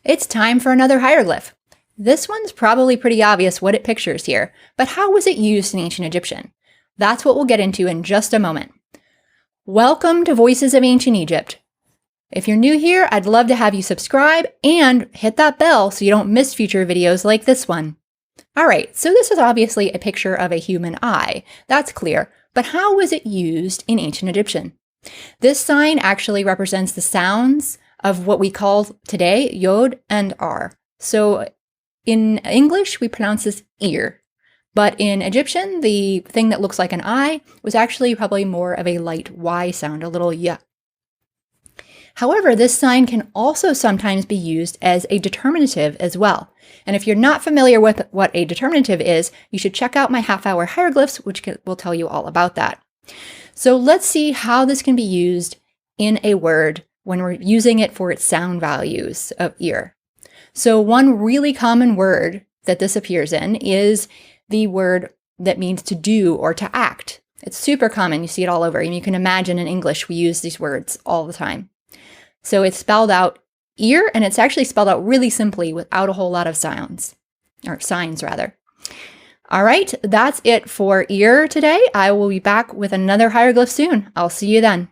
It's time for another hieroglyph. This one's probably pretty obvious what it pictures here, but how was it used in ancient Egyptian? That's what we'll get into in just a moment. Welcome to Voices of Ancient Egypt. If you're new here, I'd love to have you subscribe and hit that bell so you don't miss future videos like this one. All right, so this is obviously a picture of a human eye. That's clear, but how was it used in ancient Egyptian? This sign actually represents the sounds of what we call today yod and r. So in English, we pronounce this ear. But in Egyptian, the thing that looks like an eye was actually probably more of a light Y sound, a little y. However, this sign can also sometimes be used as a determinative as well. And if you're not familiar with what a determinative is, you should check out my half-hour hieroglyphs, which will tell you all about that. So let's see how this can be used in a word when we're using it for its sound values of ear. So one really common word that this appears in is the word that means to do or to act. It's super common. You see it all over. And you can imagine in English, we use these words all the time. So it's spelled out ear, and it's actually spelled out really simply without a whole lot of sounds, or signs rather. All right, that's it for ear today. I will be back with another hieroglyph soon. I'll see you then.